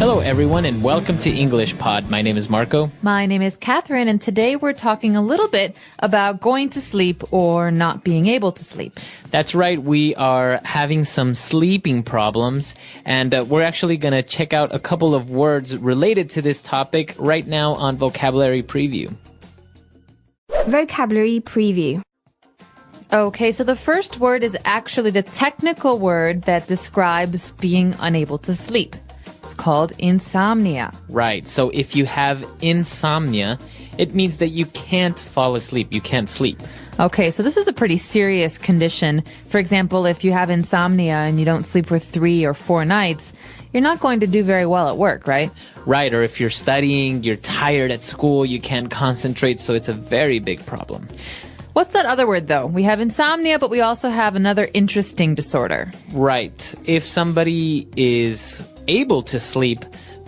Hello, everyone, and welcome to English Pod. My name is Marco. My name is Catherine, and today we're talking a little bit about going to sleep or not being able to sleep. That's right. We are having some sleeping problems, and we're actually going to check out a couple of words related to this topic right now on Vocabulary Preview. Vocabulary Preview. Okay, so the first word is actually the technical word that describes being unable to sleep. It's called insomnia. Right. So if you have insomnia, it means that you can't fall asleep. You can't sleep. Okay, so this is a pretty serious condition. For example, if you have insomnia and you don't sleep for 3 or 4 nights, you're not going to do very well at work, right? Right. Or if you're studying, you're tired at school, you can't concentrate. So it's a very big problem. What's that other word, though? We have insomnia, but we also have another interesting disorder. Right. If somebody is able to sleep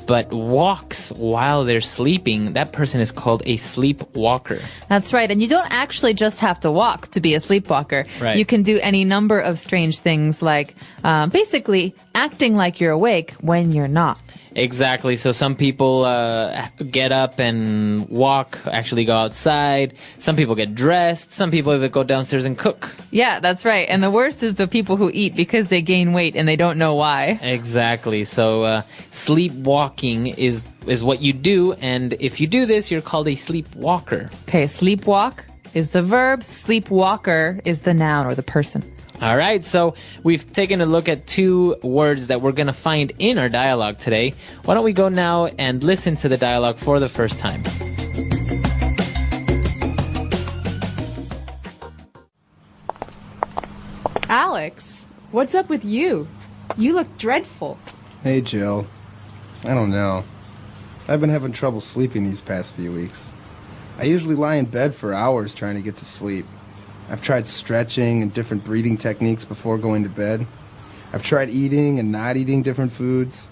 but walks while they're sleeping, that person is called a sleepwalker. That's right. And you don't actually just have to walk to be a sleepwalker. Right. You can do any number of strange things like basically acting like you're awake when you're not. Exactly. So some people get up and walk, actually go outside. Some people get dressed. Some people even go downstairs and cook. Yeah, that's right. And the worst is the people who eat because they gain weight and they don't know why. Exactly. So sleepwalking is what you do. And if you do this, you're called a sleepwalker. Okay, sleepwalk is the verb. Sleepwalker is the noun or the person. All right, so we've taken a look at 2 words that we're going to find in our dialogue today. Why don't we go now and listen to the dialogue for the first time? Alex, what's up with you? You look dreadful. Hey, Jill. I don't know. I've been having trouble sleeping these past few weeks. I usually lie in bed for hours trying to get to sleep. I've tried stretching and different breathing techniques before going to bed. I've tried eating and not eating different foods.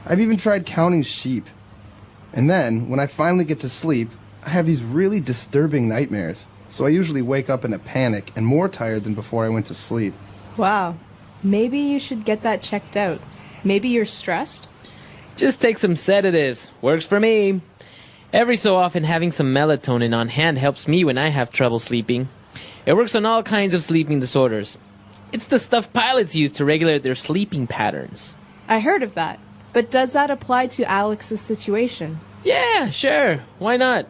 I've even tried counting sheep. And then, when I finally get to sleep, I have these really disturbing nightmares. So I usually wake up in a panic and more tired than before I went to sleep. Wow. Maybe you should get that checked out. Maybe you're stressed? Just take some sedatives. Works for me. Every so often, having some melatonin on hand helps me when I have trouble sleeping. It works on all kinds of sleeping disorders. It's the stuff pilots use to regulate their sleeping patterns. I heard of that. But does that apply to Alex's situation? Yeah, sure. Why not?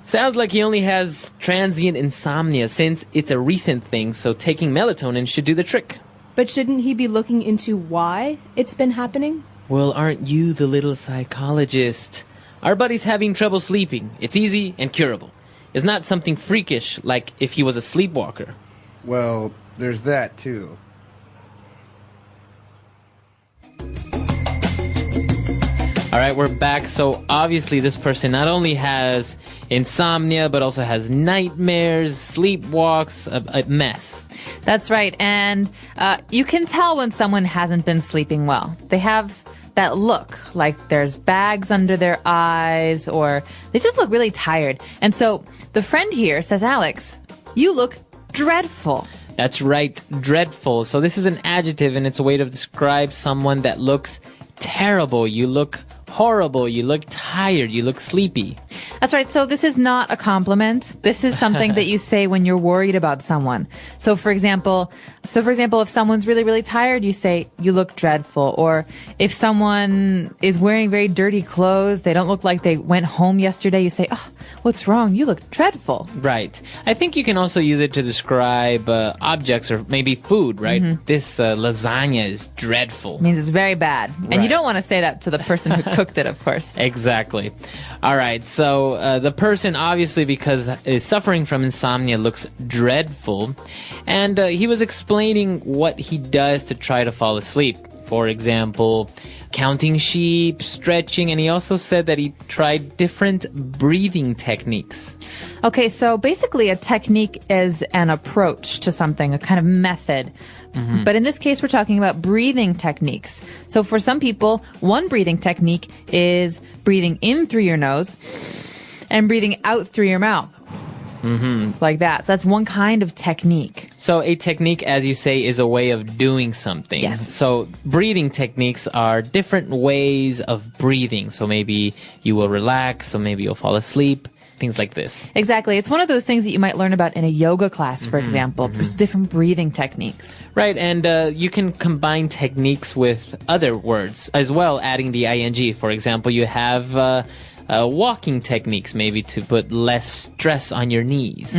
Sounds like he only has transient insomnia since it's a recent thing, so taking melatonin should do the trick. But shouldn't he be looking into why it's been happening? Well, aren't you the little psychologist? Our buddy's having trouble sleeping. It's easy and curable. It's not something freakish like if he was a sleepwalker. Well, there's that, too. All right, we're back. So obviously this person not only has insomnia, but also has nightmares, sleepwalks, a mess. That's right. And you can tell when someone hasn't been sleeping well. They have that look like there's bags under their eyes or they just look really tired. And so the friend here says, Alex, you look dreadful. That's right, dreadful. So this is an adjective and it's a way to describe someone that looks terrible. You look horrible. You look tired. You look sleepy. That's right. So this is not a compliment. This is something that you say when you're worried about someone. So for example, if someone's really, really tired, you say, you look dreadful. Or if someone is wearing very dirty clothes, they don't look like they went home yesterday, you say, oh, what's wrong? You look dreadful. Right. I think you can also use it to describe objects or maybe food, right? Mm-hmm. This lasagna is dreadful. It means it's very bad. Right. And you don't want to say that to the person who cooked it, of course. Exactly. All right. So the person, obviously, because is suffering from insomnia, looks dreadful. And he was explaining what he does to try to fall asleep. For example, counting sheep, stretching, and he also said that he tried different breathing techniques. Okay, so basically a technique is an approach to something, a kind of method. Mm-hmm. But in this case, we're talking about breathing techniques. So for some people, one breathing technique is breathing in through your nose and breathing out through your mouth. Like that. So that's one kind of technique. So a technique, as you say, is a way of doing something. Yes. So breathing techniques are different ways of breathing. So maybe you will relax, so maybe you'll fall asleep, things like this. Exactly. It's one of those things that you might learn about in a yoga class, for example. There's different breathing techniques. Right, and you can combine techniques with other words as well, adding the ing. For example, you have walking techniques, maybe to put less stress on your knees,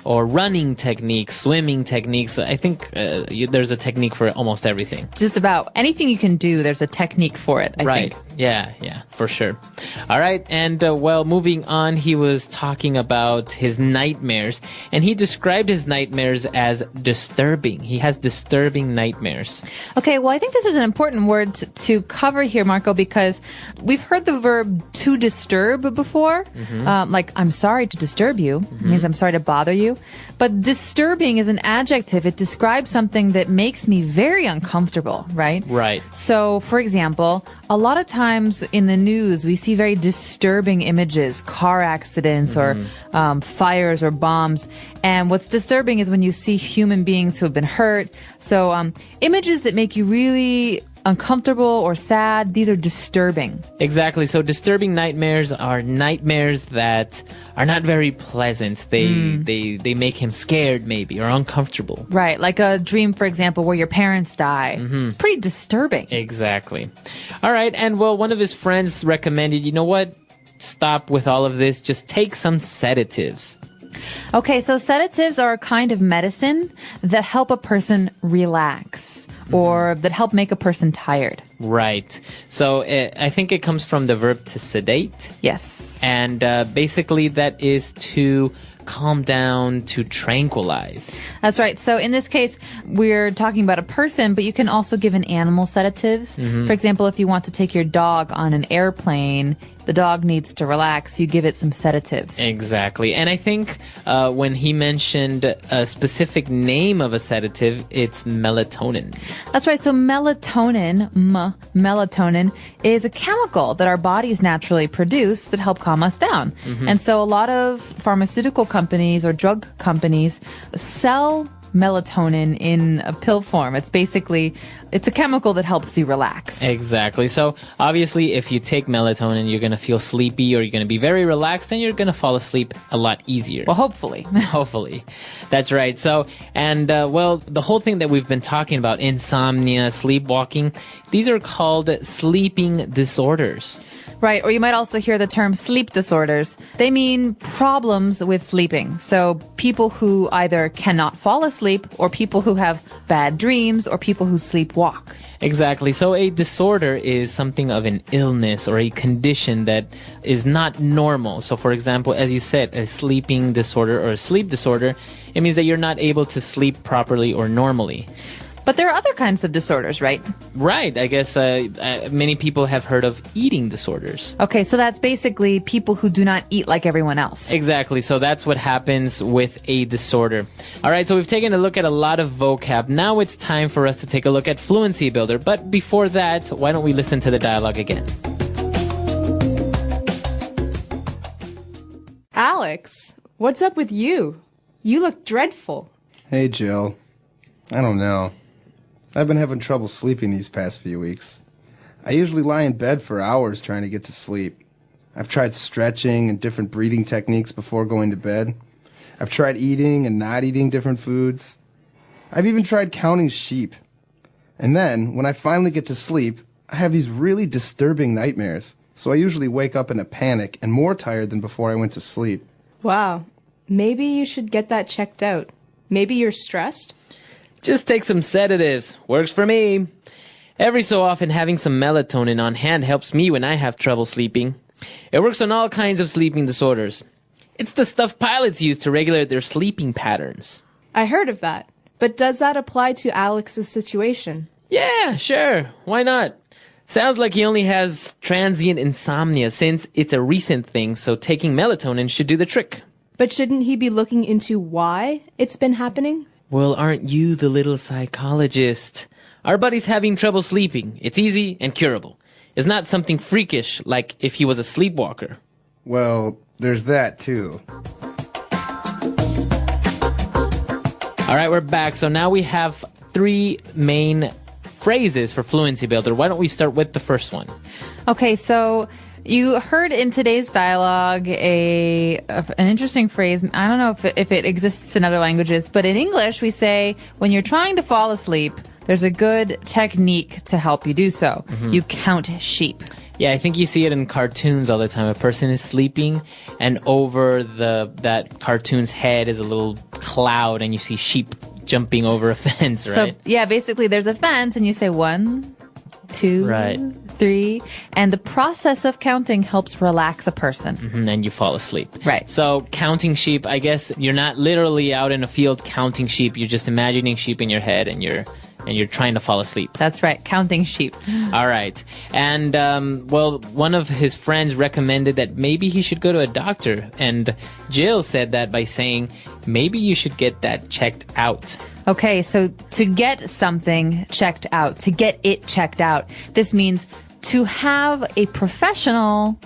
or running techniques, swimming techniques. I think there's a technique for almost everything. Just about anything you can do, there's a technique for it, I Right. think. Yeah, for sure. All right, and well, moving on, he was talking about his nightmares, and he described his nightmares as disturbing. He has disturbing nightmares. Okay, well, I think this is an important word to cover here, Marco, because we've heard the verb to disturb before. Like, I'm sorry to disturb you. It means I'm sorry to bother you. But disturbing is an adjective. It describes something that makes me very uncomfortable, right? Right. So, for example, a lot of times in the news, we see very disturbing images, car accidents or fires or bombs. And what's disturbing is when you see human beings who have been hurt. So, images that make you really uncomfortable or sad, these are disturbing. Exactly. So disturbing nightmares are nightmares that are not very pleasant. They make him scared maybe or uncomfortable. Right, like a dream, for example, where your parents die. It's pretty disturbing. Exactly. All right. And well, one of his friends recommended, you know what? Stop with all of this. Just take some sedatives. Okay, so sedatives are a kind of medicine that help a person relax or that help make a person tired. Right. So I think it comes from the verb to sedate. Yes. And basically that is to calm down, to tranquilize. That's right. So in this case, we're talking about a person, but you can also give an animal sedatives. For example, if you want to take your dog on an airplane, the dog needs to relax, you give it some sedatives. Exactly. And I think when he mentioned a specific name of a sedative, it's melatonin. That's right. So melatonin, melatonin is a chemical that our bodies naturally produce that help calm us down. And so a lot of pharmaceutical companies or drug companies sell melatonin in a pill form. It's a chemical that helps you relax. Exactly. So obviously if you take melatonin, you're going to feel sleepy or you're going to be very relaxed and you're going to fall asleep a lot easier. Well, hopefully. Hopefully. That's right. So, and well, the whole thing that we've been talking about, insomnia, sleepwalking, these are called sleeping disorders. Right, or you might also hear the term sleep disorders. They mean problems with sleeping. So people who either cannot fall asleep, or people who have bad dreams, or people who sleepwalk. Exactly. So a disorder is something of an illness or a condition that is not normal. So for example, as you said, a sleeping disorder or a sleep disorder, it means that you're not able to sleep properly or normally. But there are other kinds of disorders, right? Right. I guess many people have heard of eating disorders. Okay, so that's basically people who do not eat like everyone else. Exactly. So that's what happens with a disorder. All right. So we've taken a look at a lot of vocab. Now it's time for us to take a look at Fluency Builder. But before that, why don't we listen to the dialogue again? Alex, what's up with you? You look dreadful. Hey, Jill. I don't know. I've been having trouble sleeping these past few weeks. I usually lie in bed for hours trying to get to sleep. I've tried stretching and different breathing techniques before going to bed. I've tried eating and not eating different foods. I've even tried counting sheep. And then, when I finally get to sleep, I have these really disturbing nightmares. So I usually wake up in a panic and more tired than before I went to sleep. Wow. Maybe you should get that checked out. Maybe you're stressed? Just take some sedatives. Works for me. Every so often, having some melatonin on hand helps me when I have trouble sleeping. It works on all kinds of sleeping disorders. It's the stuff pilots use to regulate their sleeping patterns. I heard of that. But does that apply to Alex's situation? Yeah, sure. Why not? Sounds like he only has transient insomnia since it's a recent thing, so taking melatonin should do the trick. But shouldn't he be looking into why it's been happening? Well, aren't you the little psychologist? Our buddy's having trouble sleeping. It's easy and curable. It's not something freakish like if he was a sleepwalker. Well, there's that, too. All right, we're back. So now we have 3 main phrases for Fluency Builder. Why don't we start with the first one? Okay, so you heard in today's dialogue an interesting phrase. I don't know if it exists in other languages, but in English we say when you're trying to fall asleep, there's a good technique to help you do so. You count sheep. Yeah, I think you see it in cartoons all the time. A person is sleeping, and over that cartoon's head is a little cloud, and you see sheep jumping over a fence, right? So, yeah, basically there's a fence, and you say 1, 2, Right. 3, and the process of counting helps relax a person. And then you fall asleep. Right. So counting sheep, I guess you're not literally out in a field counting sheep. You're just imagining sheep in your head, and you're trying to fall asleep. That's right, counting sheep. All right. And, well, one of his friends recommended that maybe he should go to a doctor. And Jill said that by saying, maybe you should get that checked out. Okay, so to get something checked out, to get it checked out, this means to have a professional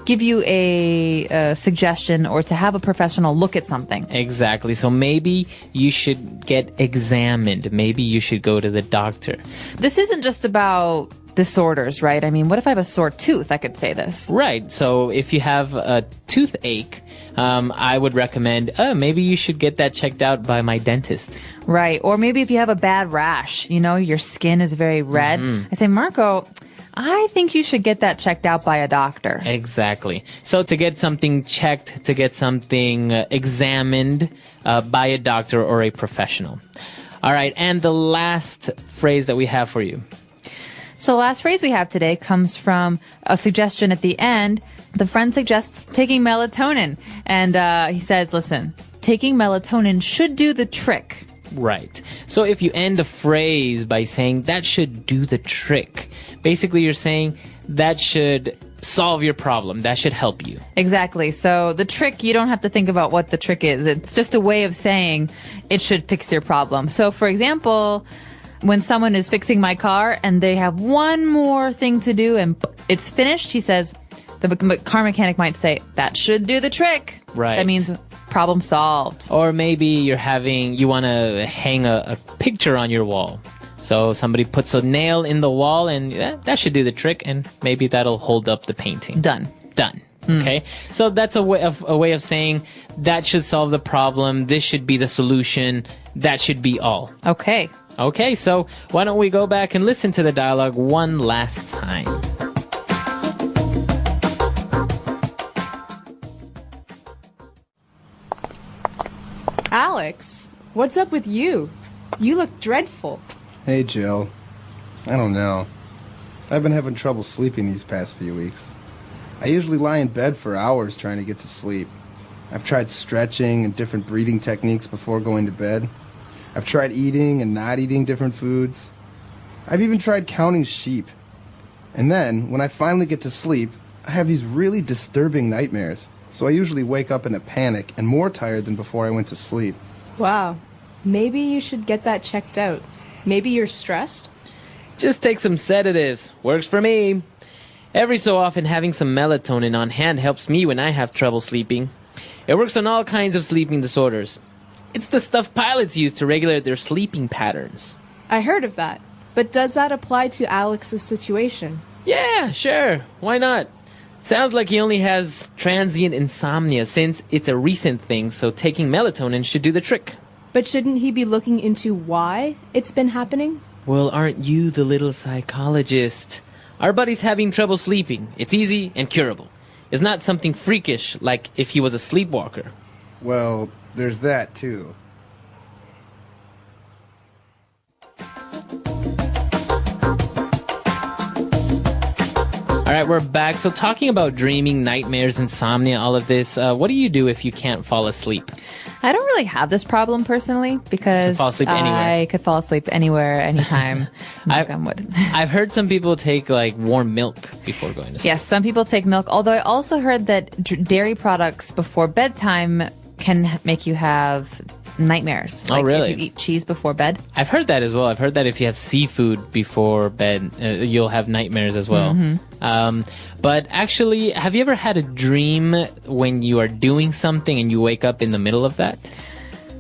give you a suggestion or to have a professional look at something. Exactly. So maybe you should get examined. Maybe you should go to the doctor. This isn't just about disorders, right? I mean, what if I have a sore tooth? I could say this. Right. So if you have a toothache, I would recommend, maybe you should get that checked out by my dentist. Right. Or maybe if you have a bad rash, you know, your skin is very red. I say, Marco, I think you should get that checked out by a doctor. Exactly. So to get something checked, to get something examined by a doctor or a professional. All right. And the last phrase that we have for you. So the last phrase we have today comes from a suggestion at the end. The friend suggests taking melatonin. And he says, listen, taking melatonin should do the trick. Right. So if you end a phrase by saying that should do the trick, basically you're saying that should solve your problem. That should help you. Exactly. So the trick, you don't have to think about what the trick is. It's just a way of saying it should fix your problem. So for example, when someone is fixing my car and they have one more thing to do and it's finished, he says, the car mechanic might say, that should do the trick. Right. That means problem solved. Or maybe you want to hang a picture on your wall. So somebody puts a nail in the wall and that should do the trick, and maybe that'll hold up the painting. Done. Okay. So that's a way of saying that should solve the problem. This should be the solution. That should be all. Okay. Okay, so why don't we go back and listen to the dialogue one last time. Alex, what's up with you? You look dreadful. Hey, Jill. I don't know. I've been having trouble sleeping these past few weeks. I usually lie in bed for hours trying to get to sleep. I've tried stretching and different breathing techniques before going to bed. I've tried eating and not eating different foods. I've even tried counting sheep. And then, when I finally get to sleep, I have these really disturbing nightmares. So I usually wake up in a panic and more tired than before I went to sleep. Wow. Maybe you should get that checked out. Maybe you're stressed? Just take some sedatives. Works for me. Every so often, having some melatonin on hand helps me when I have trouble sleeping. It works on all kinds of sleeping disorders. It's the stuff pilots use to regulate their sleeping patterns. I heard of that. But does that apply to Alex's situation? Yeah, sure. Why not? Sounds like he only has transient insomnia since it's a recent thing, so taking melatonin should do the trick. But shouldn't he be looking into why it's been happening? Well, aren't you the little psychologist? Our buddy's having trouble sleeping. It's easy and curable. It's not something freakish like if he was a sleepwalker. Well, there's that, too. All right, we're back. So talking about dreaming, nightmares, insomnia, all of this, what do you do if you can't fall asleep? I don't really have this problem personally because fall asleep anywhere. I could fall asleep anywhere, anytime. I've heard some people take like warm milk before going to sleep. Yes, some people take milk, although I also heard that dairy products before bedtime can make you have nightmares. Oh, really? If you eat cheese before bed. I've heard that as well. I've heard that if you have seafood before bed, you'll have nightmares as well. But actually, have you ever had a dream when you are doing something and you wake up in the middle of that?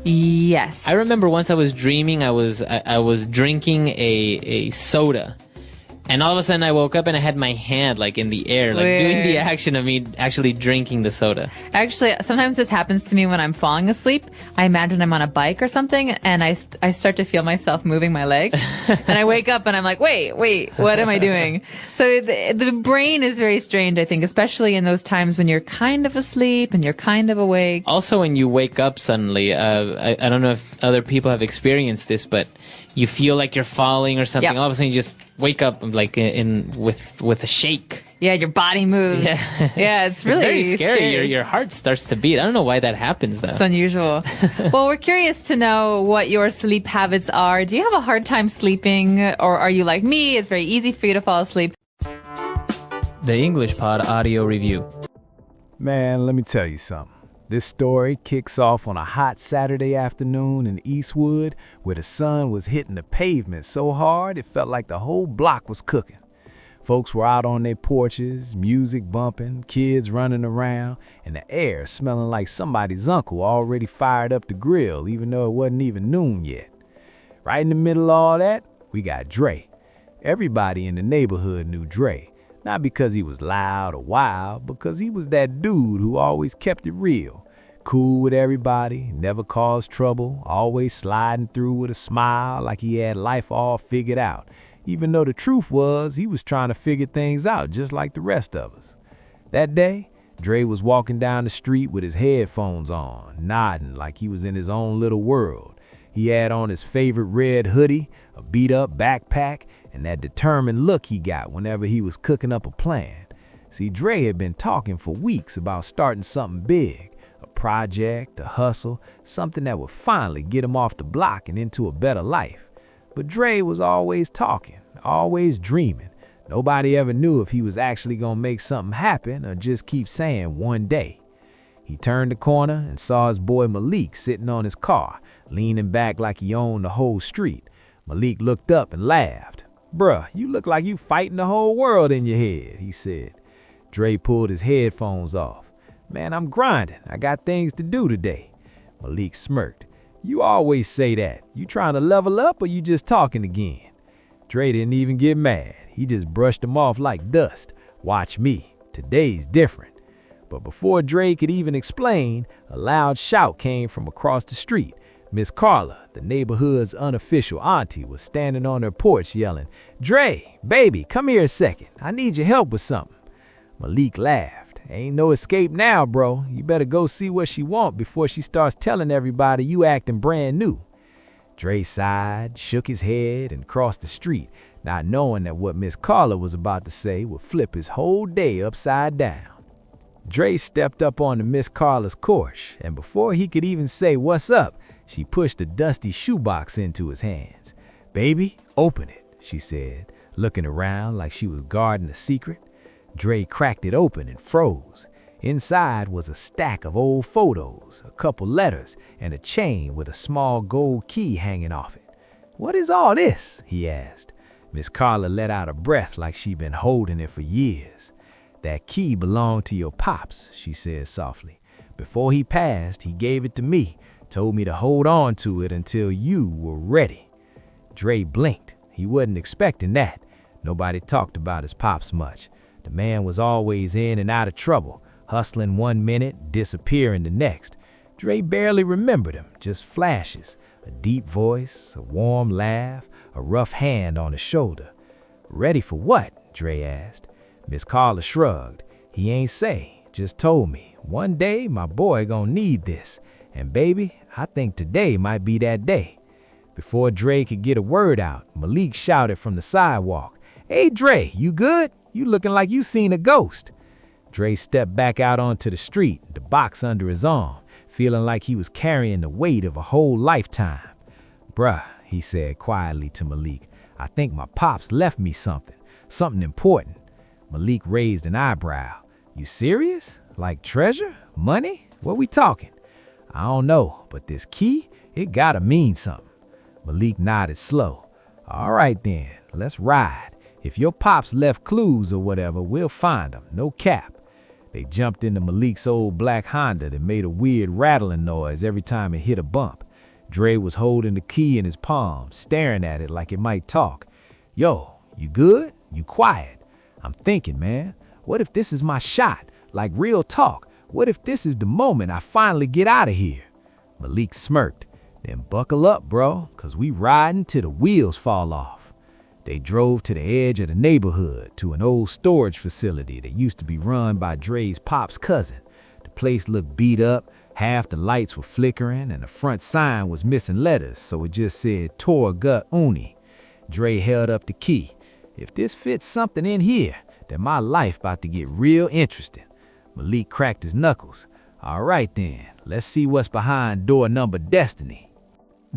Yes. I remember once I was dreaming, I was drinking a soda. And all of a sudden I woke up and I had my hand like in the air, like doing the action of me actually drinking the soda. Actually, sometimes this happens to me when I'm falling asleep. I imagine I'm on a bike or something, and I start to feel myself moving my legs. And I wake up and I'm like, wait, what am I doing? So the brain is very strange, I think, especially in those times when you're kind of asleep and you're kind of awake. Also, when you wake up suddenly, I don't know if other people have experienced this, but you feel like you're falling or something. Yep. All of a sudden, you just wake up like with a shake. Yeah, your body moves. Yeah, it's really very scary. Your heart starts to beat. I don't know why that happens, though. It's unusual. Well, we're curious to know what your sleep habits are. Do you have a hard time sleeping, or are you like me? It's very easy for you to fall asleep. The English Pod Audio Review. Man, let me tell you something. This story kicks off on a hot Saturday afternoon in Eastwood where the sun was hitting the pavement so hard it felt like the whole block was cooking. Folks were out on their porches, music bumping, kids running around, and the air smelling like somebody's uncle already fired up the grill even though it wasn't even noon yet. Right in the middle of all that, we got Dre. Everybody in the neighborhood knew Dre. Not because he was loud or wild, because he was that dude who always kept it real. Cool with everybody, never caused trouble, always sliding through with a smile like he had life all figured out. Even though the truth was, he was trying to figure things out just like the rest of us. That day, Dre was walking down the street with his headphones on, nodding like he was in his own little world. He had on his favorite red hoodie, a beat-up backpack, and that determined look he got whenever he was cooking up a plan. See, Dre had been talking for weeks about starting something big, a project, a hustle, something that would finally get him off the block and into a better life. But Dre was always talking, always dreaming. Nobody ever knew if he was actually gonna make something happen or just keep saying one day. He turned the corner and saw his boy Malik sitting on his car, leaning back like he owned the whole street. Malik looked up and laughed. "Bruh, you look like you fighting the whole world in your head," he said. Dre pulled his headphones off. "Man, I'm grinding. I got things to do today." Malik smirked. "You always say that. You trying to level up or you just talking again?" Dre didn't even get mad. He just brushed him off like dust. "Watch me. Today's different." But before Dre could even explain, a loud shout came from across the street. Miss Carla, the neighborhood's unofficial auntie, was standing on her porch yelling, "Dre, baby, come here a second. I need your help with something." Malik laughed. "Ain't no escape now, bro. You better go see what she want before she starts telling everybody you acting brand new." Dre sighed, shook his head, and crossed the street, not knowing that what Miss Carla was about to say would flip his whole day upside down. Dre stepped up onto Miss Carla's porch, and before he could even say what's up, she pushed a dusty shoebox into his hands. "Baby, open it," she said, looking around like she was guarding a secret. Dre cracked it open and froze. Inside was a stack of old photos, a couple letters, and a chain with a small gold key hanging off it. "What is all this?" he asked. Miss Carla let out a breath like she'd been holding it for years. "That key belonged to your pops," she said softly. "Before he passed, he gave it to me, told me to hold on to it until you were ready." Dre blinked. He wasn't expecting that. Nobody talked about his pops much. The man was always in and out of trouble, hustling one minute, disappearing the next. Dre barely remembered him, just flashes, a deep voice, a warm laugh, a rough hand on his shoulder. "Ready for what?" Dre asked. Miss Carla shrugged. "He ain't say, just told me. One day my boy gonna need this. And baby, I think today might be that day." Before Dre could get a word out, Malik shouted from the sidewalk, "Hey Dre, you good? You looking like you seen a ghost." Dre stepped back out onto the street, the box under his arm, feeling like he was carrying the weight of a whole lifetime. "Bruh," he said quietly to Malik, "I think my pops left me something important." Malik raised an eyebrow. "You serious? Like treasure? Money? What we talking?" "I don't know, but this key, it gotta mean something." Malik nodded slow. "All right then, let's ride. If your pops left clues or whatever, we'll find them, no cap." They jumped into Malik's old black Honda that made a weird rattling noise every time it hit a bump. Dre was holding the key in his palm, staring at it like it might talk. Yo, you good? You quiet? I'm thinking, man, what if this is my shot? Like real talk. What if this is the moment I finally get out of here? Malik smirked. Then buckle up, bro, 'cause we riding till the wheels fall off. They drove to the edge of the neighborhood to an old storage facility that used to be run by Dre's pop's cousin. The place looked beat up, half the lights were flickering, and the front sign was missing letters, so it just said Torgut Uni. Dre held up the key. If this fits something in here, then my life about to get real interesting. Malik cracked his knuckles. All right then, let's see what's behind door number Destiny.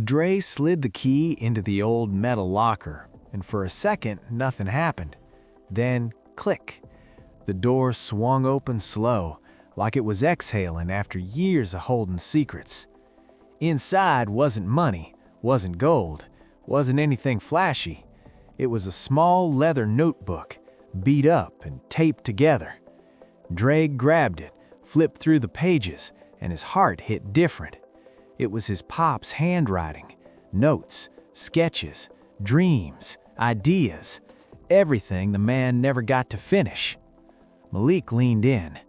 Dre slid the key into the old metal locker, and for a second, nothing happened. Then, click. The door swung open slow, like it was exhaling after years of holding secrets. Inside wasn't money, wasn't gold, wasn't anything flashy. It was a small leather notebook, beat up and taped together. Dre grabbed it, flipped through the pages, and his heart hit different. It was his pop's handwriting, notes, sketches, dreams, ideas, everything the man never got to finish. Malik leaned in.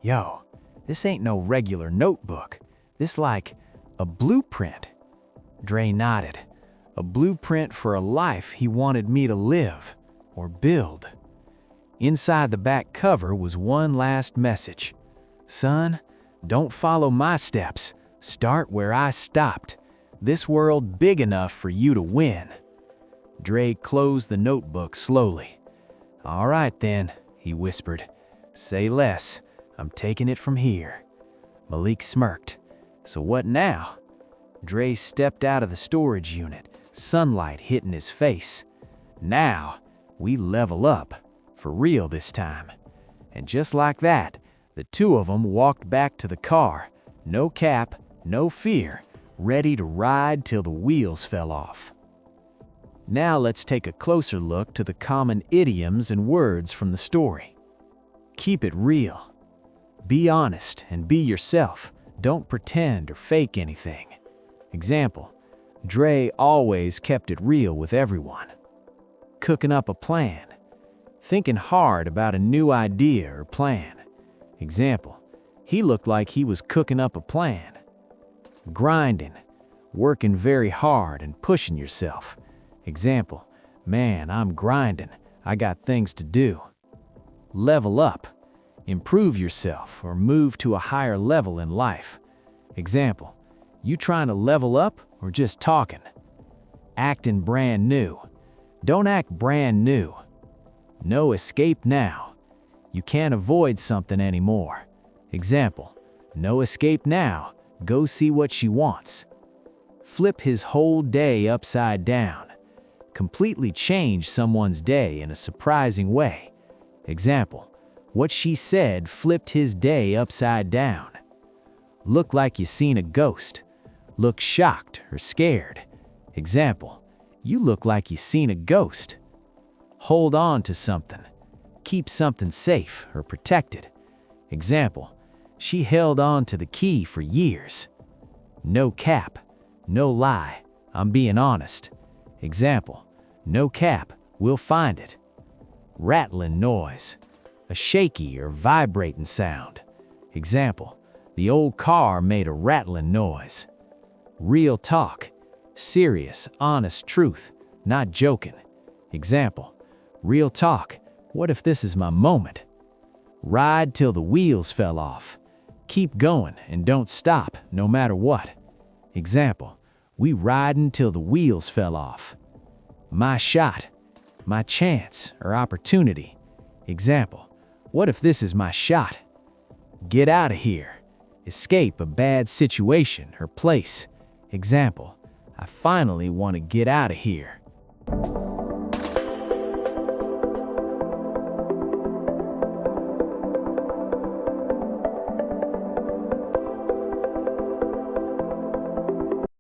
Yo, this ain't no regular notebook. This like a blueprint. Dre nodded. A blueprint for a life he wanted me to live or build. Inside the back cover was one last message. Son, don't follow my steps. Start where I stopped. This world big enough for you to win. Dre closed the notebook slowly. All right then, he whispered. Say less. I'm taking it from here. Malik smirked. So what now? Dre stepped out of the storage unit, sunlight hitting his face. Now, we level up. For real this time. And just like that, the two of them walked back to the car. No cap, no fear, ready to ride till the wheels fell off. Now let's take a closer look to the common idioms and words from the story. Keep it real. Be honest and be yourself. Don't pretend or fake anything. Example, Dre always kept it real with everyone. Cooking up a plan. Thinking hard about a new idea or plan. Example, he looked like he was cooking up a plan. Grinding, working very hard and pushing yourself. Example, man, I'm grinding. I got things to do. Level up, improve yourself or move to a higher level in life. Example, you trying to level up or just talking? Acting brand new. Don't act brand new. No escape now. You can't avoid something anymore. Example, no escape now. Go see what she wants. Flip his whole day upside down. Completely change someone's day in a surprising way. Example, what she said flipped his day upside down. Look like you seen a ghost. Look shocked or scared. Example, you look like you seen a ghost. Hold on to something. Keep something safe or protected. Example, she held on to the key for years. No cap, no lie, I'm being honest. Example, no cap, we'll find it. Rattling noise, a shaky or vibrating sound. Example, the old car made a rattling noise. Real talk, serious, honest truth, not joking. Example, real talk, what if this is my moment? Ride till the wheels fell off. Keep going and don't stop no matter what. Example, we riding till the wheels fell off. My shot, my chance or opportunity. Example, what if this is my shot? Get out of here. Escape a bad situation or place. Example, I finally want to get out of here.